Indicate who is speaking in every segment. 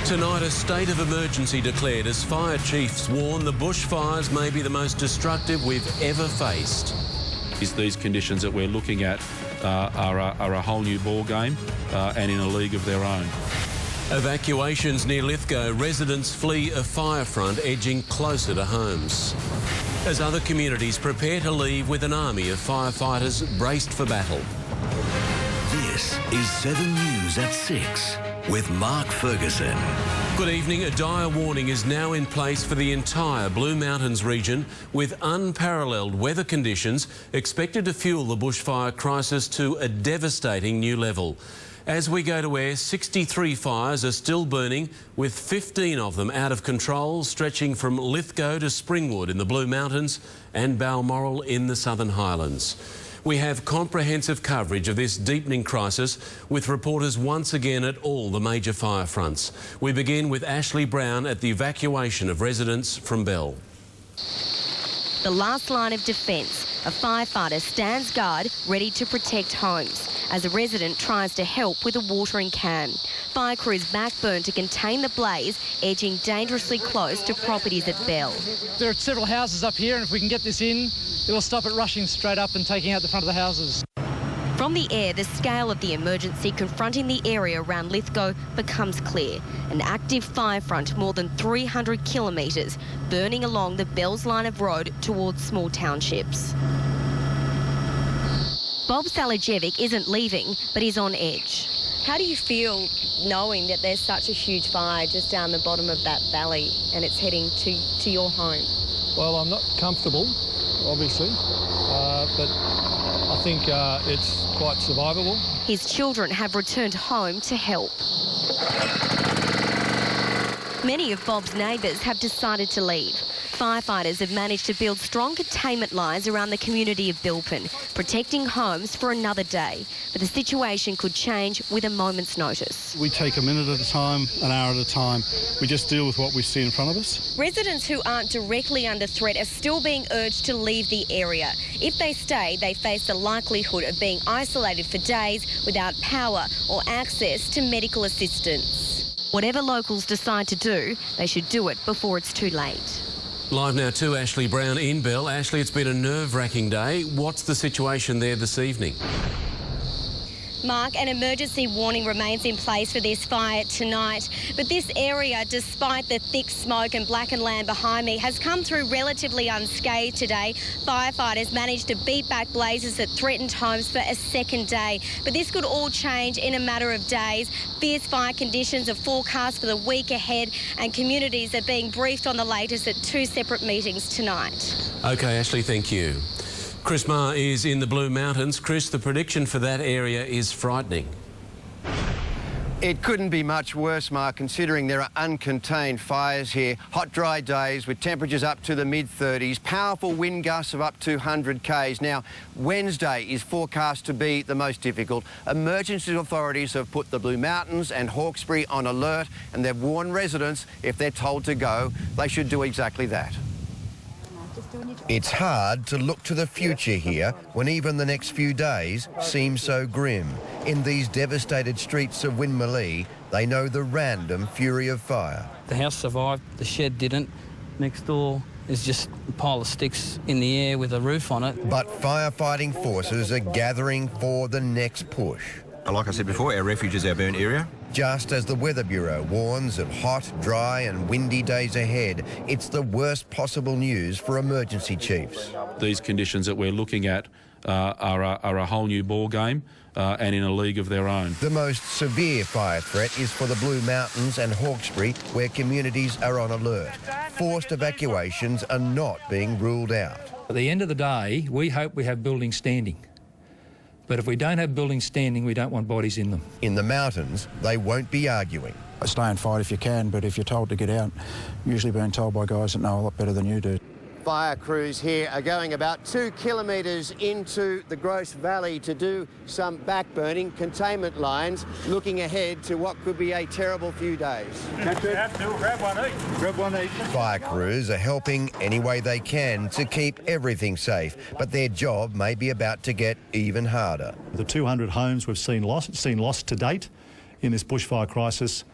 Speaker 1: Tonight, a state of emergency declared as fire chiefs warn the bushfires may be the most destructive we've ever faced.
Speaker 2: These conditions that we're looking at are a whole new ball game and in a league of their own.
Speaker 1: Evacuations near Lithgow, residents flee a fire front edging closer to homes. As other communities prepare to leave with an army of firefighters braced for battle.
Speaker 3: This is 7 News at 6 with Mark Ferguson.
Speaker 1: Good evening. A dire warning is now in place for the entire Blue Mountains region, with unparalleled weather conditions expected to fuel the bushfire crisis to a devastating new level. As we go to air, 63 fires are still burning, with 15 of them out of control, stretching from Lithgow to Springwood in the Blue Mountains and Balmoral in the Southern Highlands. We have comprehensive coverage of this deepening crisis, with reporters once again at all the major fire fronts. We begin with Ashley Brown at the evacuation of residents from Bell.
Speaker 4: The last line of defence, a firefighter stands guard ready to protect homes as a resident tries to help with a watering can. Fire crews backburn to contain the blaze, edging dangerously close to properties at Bell.
Speaker 5: There are several houses up here, and if we can get this in, it will stop it rushing straight up and taking out the front of the houses.
Speaker 4: From the air, the scale of the emergency confronting the area around Lithgow becomes clear. An active fire front more than 300 kilometres, burning along the Bells line of road towards small townships. Bob Salajevic isn't leaving, but he's on edge. How do you feel knowing that there's such a huge fire just down the bottom of that valley and it's heading to your home?
Speaker 6: Well, I'm not comfortable, obviously, but I think it's quite survivable.
Speaker 4: His children have returned home to help. Many of Bob's neighbours have decided to leave. Firefighters have managed to build strong containment lines around the community of Bilpin, protecting homes for another day. But the situation could change with a moment's notice.
Speaker 7: We take a minute at a time, an hour at a time. We just deal with what we see in front of us.
Speaker 4: Residents who aren't directly under threat are still being urged to leave the area. If they stay, they face the likelihood of being isolated for days without power or access to medical assistance. Whatever locals decide to do, they should do it before it's too late.
Speaker 1: Live now to Ashley Brown in Bell. Ashley, it's been a nerve-wracking day. What's the situation there this evening?
Speaker 4: Mark, an emergency warning remains in place for this fire tonight. But this area, despite the thick smoke and blackened land behind me, has come through relatively unscathed today. Firefighters managed to beat back blazes that threatened homes for a second day. But this could all change in a matter of days. Fierce fire conditions are forecast for the week ahead, and communities are being briefed on the latest at 2 separate meetings tonight.
Speaker 1: OK, Ashley, thank you. Chris Marr is in the Blue Mountains. Chris, the prediction for that area is frightening.
Speaker 8: It couldn't be much worse, Mark, considering there are uncontained fires here. Hot, dry days with temperatures up to the mid-30s, powerful wind gusts of up to 100 k's. Now, Wednesday is forecast to be the most difficult. Emergency authorities have put the Blue Mountains and Hawkesbury on alert, and they've warned residents if they're told to go, they should do exactly that.
Speaker 9: It's hard to look to the future here when even the next few days seem so grim. In these devastated streets of Winmalee, they know the random fury of fire.
Speaker 10: The house survived, the shed didn't. Next door is just a pile of sticks in the air with a roof on it.
Speaker 9: But firefighting forces are gathering for the next push.
Speaker 11: Like I said before, our refuge is our burnt area.
Speaker 9: Just as the Weather Bureau warns of hot, dry and windy days ahead, it's the worst possible news for emergency chiefs.
Speaker 2: These conditions that we're looking at are a whole new ball game and in a league of their own.
Speaker 9: The most severe fire threat is for the Blue Mountains and Hawkesbury, where communities are on alert. Forced evacuations are not being ruled out.
Speaker 12: At the end of the day, we hope we have buildings standing. But if we don't have buildings standing, we don't want bodies in them.
Speaker 9: In the mountains, they won't be arguing.
Speaker 13: Stay and fight if you can, but if you're told to get out, usually being told by guys that know a lot better than you do.
Speaker 8: Fire crews here are going about 2 kilometres into the Gross Valley to do some backburning, containment lines, looking ahead to what could be a terrible few days.
Speaker 7: Grab one each.
Speaker 9: Fire crews are helping any way they can to keep everything safe, but their job may be about to get even harder.
Speaker 14: The 200 homes we've seen lost to date in this bushfire crisis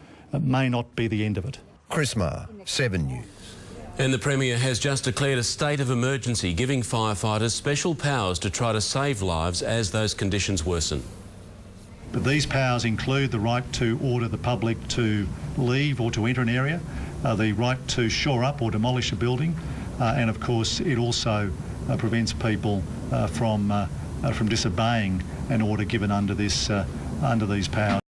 Speaker 7: may not be the end of it.
Speaker 9: Chris Marr, 7 News.
Speaker 1: And the Premier has just declared a state of emergency, giving firefighters special powers to try to save lives as those conditions worsen.
Speaker 7: But these powers include the right to order the public to leave or to enter an area, the right to shore up or demolish a building, and of course it also prevents people from disobeying an order given under these powers.